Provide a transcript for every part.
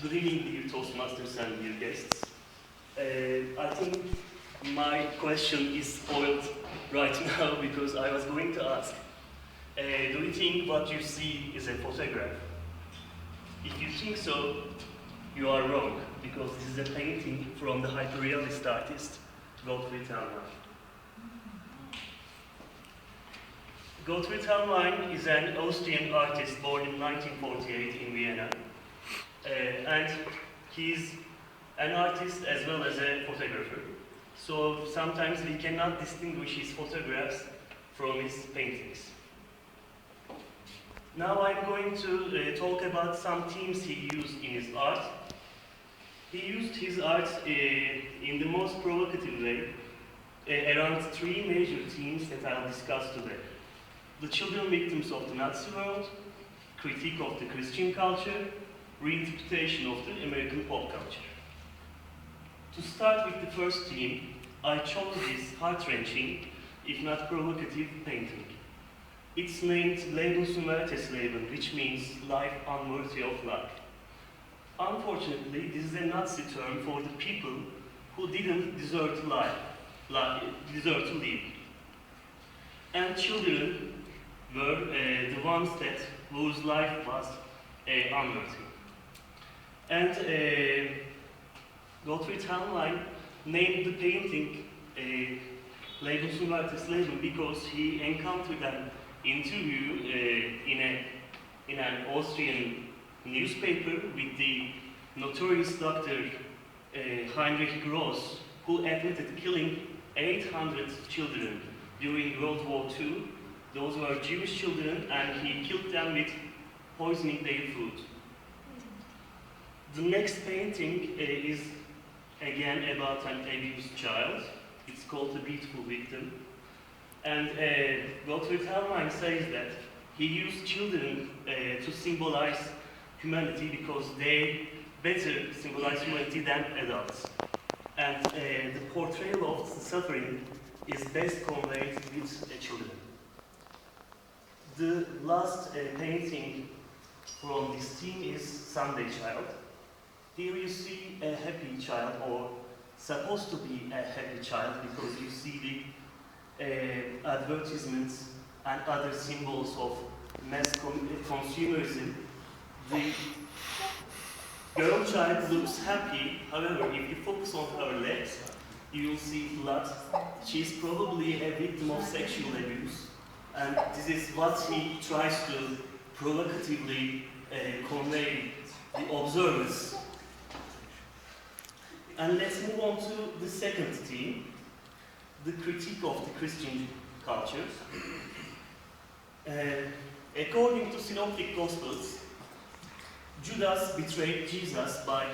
Good evening, dear Toastmasters and dear guests. I think my question is spoiled right now because I was going to ask, do you think what you see is a photograph? If you think so, you are wrong, because this is a painting from the hyperrealist artist Gottfrield Helnwein. Gottfried Helnwein is an Austrian artist born in 1948 in Vienna. And he's an artist as well as a photographer. So sometimes we cannot distinguish his photographs from his paintings. Now I'm going to talk about some themes he used in his art. He used his art in the most provocative way, around three major themes that I'll discuss today. The children victims of the Nazi world, critique of the Christian culture, reinterpretation of the American pop culture. To start with the first theme, I chose this heart-wrenching, if not provocative, painting. It's named Leben zum Wertesleben, which means life unworthy of life. Unfortunately, this is a Nazi term for the people who didn't deserve to live. And children were the ones whose life was unworthy. And Gottfried Helnwein named the painting Leben zum Wertesleben because he encountered an interview in an Austrian newspaper with the notorious doctor Heinrich Gross, who admitted killing 800 children during World War II. Those were Jewish children, and he killed them with poisoning their food. The next painting is again about an abused child. It's called The Beautiful Victim. And Gottfried Helnwein says that he used children to symbolize humanity because they better symbolize humanity than adults. And the portrayal of the suffering is best conveyed with children. The last painting from this theme is Sunday Child. Here you see a happy child, or supposed to be a happy child, because you see the advertisements and other symbols of mass consumerism. The girl child looks happy. However, if you focus on her legs, you will see blood. She's probably a victim of sexual abuse, and this is what he tries to provocatively convey the observers. And let's move on to the second theme, the critique of the Christian culture. According to Synoptic Gospels, Judas betrayed Jesus by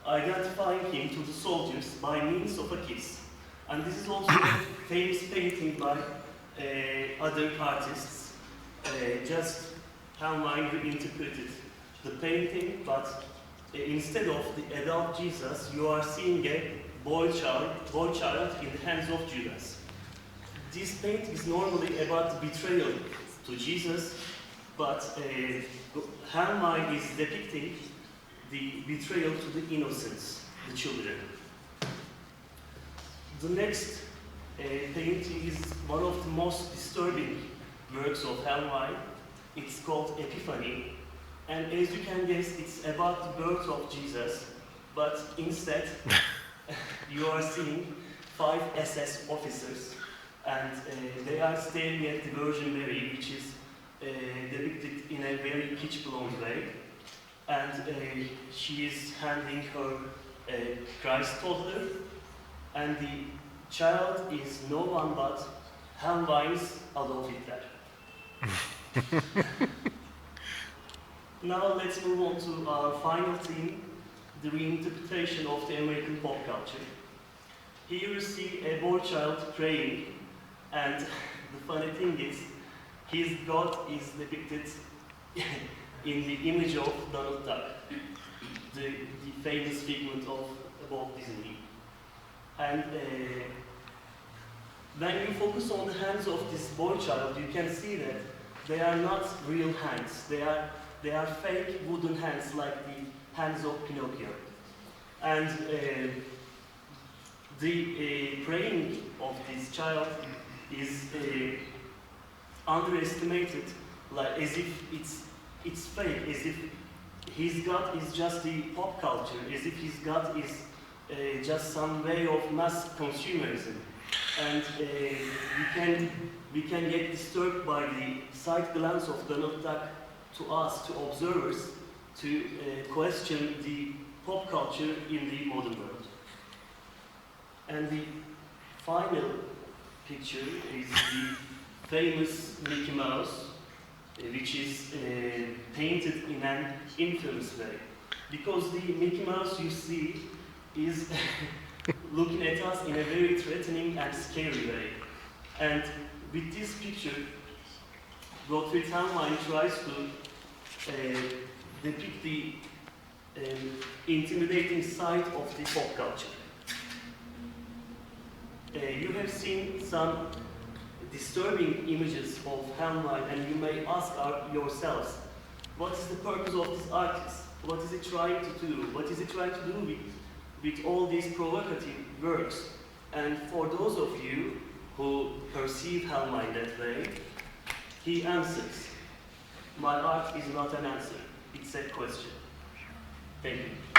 identifying him to the soldiers by means of a kiss. And this is also a famous painting by other artists. Just Helnwein reinterpreted the painting, but instead of the adult Jesus, you are seeing a boy child in the hands of Judas. This painting is normally about the betrayal to Jesus, but Helnwein is depicting the betrayal to the innocents, the children. The next painting is one of the most disturbing works of Helnwein. It's called Epiphany. And as you can guess, it's about the birth of Jesus, but instead you are seeing 5 SS officers, and they are staring at the Virgin Mary, which is depicted in a very kitsch-blonde way, and she is handing her Christ toddler, and the child is no one but Helnwein's Adolf Hitler. Now let's move on to our final theme, the reinterpretation of the American pop culture. Here you see a boy child praying, and the funny thing is, his God is depicted in the image of Donald Duck, the famous figment of Walt Disney. And when you focus on the hands of this boy child, you can see that they are not real hands. They are fake wooden hands like the hands of Pinocchio. And the praying of this child is underestimated, like as if it's fake, as if his God is just the pop culture, as if his God is just some way of mass consumerism. And we can get disturbed by the side glance of Donald Duck to us, to observers, to question the pop culture in the modern world. And the final picture is the famous Mickey Mouse, which is painted in an infamous way. Because the Mickey Mouse you see is looking at us in a very threatening and scary way. And with this picture, Gottfrield Helnwein tries to depict the intimidating side of the pop culture. You have seen some disturbing images of Helnwein, and you may ask yourselves, what is the purpose of this artist? What is he trying to do? What is he trying to do with all these provocative works? And for those of you who perceive Helnwein that way, he answers, my art is not an answer, it's a question. Thank you.